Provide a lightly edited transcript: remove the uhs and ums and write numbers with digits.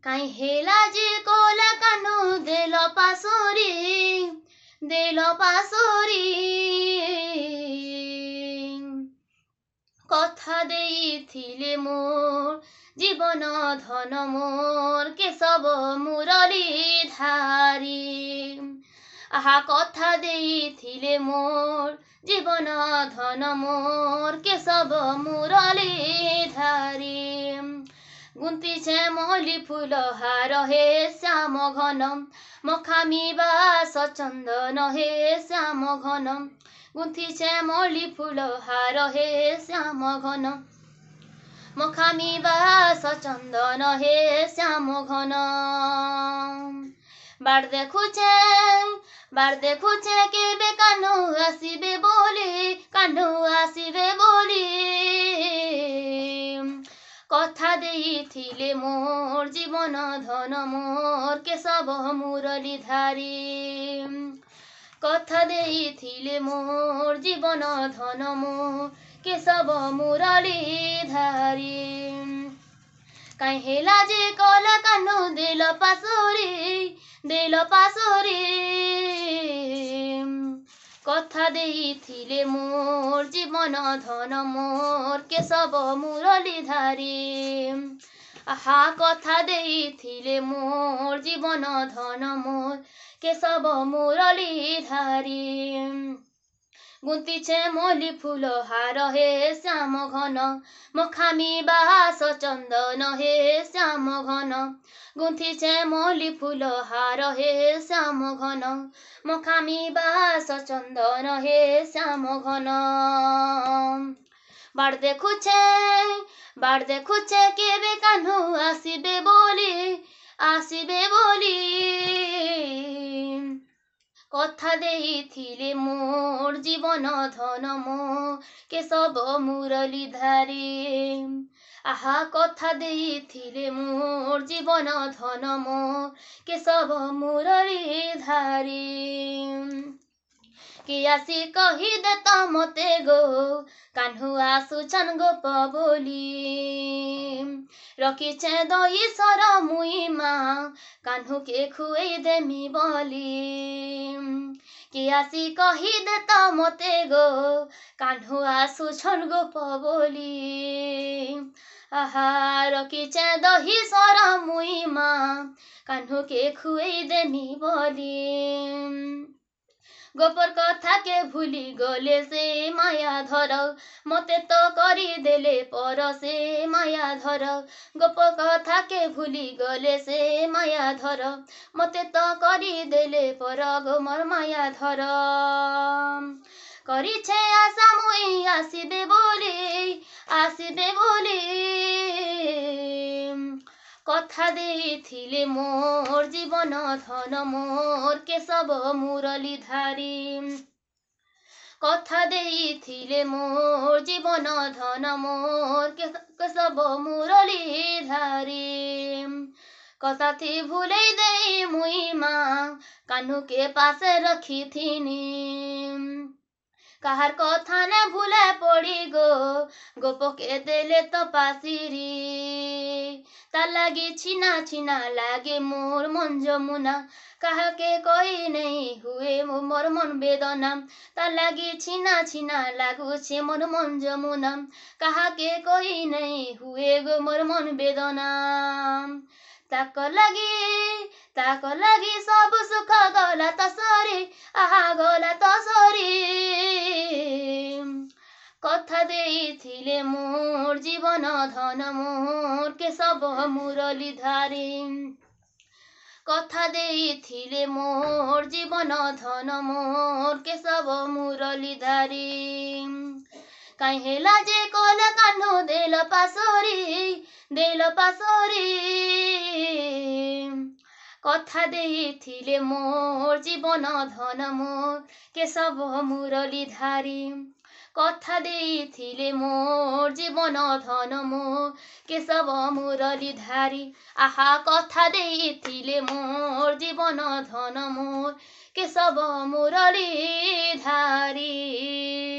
কাই হেলা যে কলা কানু দেল পাশরি কথা দেইছিলে মোর জীবন ধন মোর কেশব মুরলী ধারী আহা কথা দেইছিলে মোর জীবন ধন মোর কেশব মুরলী ধারী গুন্তিছে মলি ফুল হার হে শ্যাম ঘন মখামি বাস চন্দন হে শ্যাম ঘন গুন্থিছে মলি ফুল হার হে শ্যাম ঘন মখামি বাস চন্দন হে শ্যাম ঘন বার দেখুছে কেবে কানু আসিবে বলি কথা দেইছিলে মোর জীবন ধন মোর কেশব মুরলী ধারী কথা দেইছিলে মোর জীবন ধন মোর কেশব মুরলী ধারী কাই হেলা যে কলা কানু দেল পাশরি কথা দেইছিলে মোর জীবন ধন মোর কেশব মুরলী ধারী আহা কথা দেইছিলে মোর জীবন ধন মোর কেশব মুরলী ধারী গুন্তিছে মলি ফুল হার হে শ্যাম ঘন মখামি বাস চন্দন হে শ্যাম ঘন গুন্থিছে মলি ফুল হার হে শ্যাম ঘন মখামি বাস চন্দন হে শ্যাম ঘন বার দেখুছে কেবে কানু আসিবে বলি কথা দেইছিলে মোর জীবন ধন মোর কেশব মুরলী ধারী আহা কথা দেইছিলে মোর জীবন ধন মোর কেশব মুরলী ধারী কি আসি কহি দেত মতে গো কাহ্নু আসুছন গোপ বলি রকিছে দই সর মুই মা কাহ্নুকে খুয়াই দেমি বলি কি আসি কহি দেত মতে গো কাহ্নু আসুছন গোপ বলি আহা রকিছে দহি সর মুই মা কাহ্নুকে খুয়াই দেমি বলি গোপর কথাকে ভুলি গলে সে মায়া ধর মতে তো করি দেলে পর সে মায়া ধর গোপর কথাকে ভুলি গলে সে মায়া ধর মতে তো করি দেলে পর গোমর মায়া ধর করিছে আশা মুই আসিবে বলি কথা দেইছিলে মোর জীবন ধন মোর কেশব মুরলী ধারী কথা দেইছিলে মোর জীবন ধন মোর কেশব মুরলী ধারী কথাটি ভুলেই দেই মুই মা কাহ্নুকে পাশে রখিথিনি কাহার কথা নে ভুলে পড়ি গো গোপকে দেলে তো পাশিরি তা লাগি ছিনা লাগে মোর মন যমুনা কাহাকে কই নেই হুয়ে মোর মন বেদনা তা লাগি ছিনা লাগুছে মোর মন যমুনা কাহাকে কই নেই হুয়ে গো মোর মন বেদনা তাক লাগি সব সুখ গলা তো সরি আহা গলা তো সরি কথা দেইছিলে মোর জীবন ধন মোর কেশব মুরলী ধারী কথা দেইছিলে মোর জীবন ধন মোর কেশব মুরলী ধারী কাই হেলা যে কলা কানু দেল পাশরি কথা দেইছিলে মোর জীবন ধন মোর কেশব মুরলী ধারী কথা দেইছিলে মোর জীবন ধন মোর কেশব মুরলী ধারী আহা কথা দেইছিলে মোর জীবন ধন মোর কেশব মুরলী ধারী।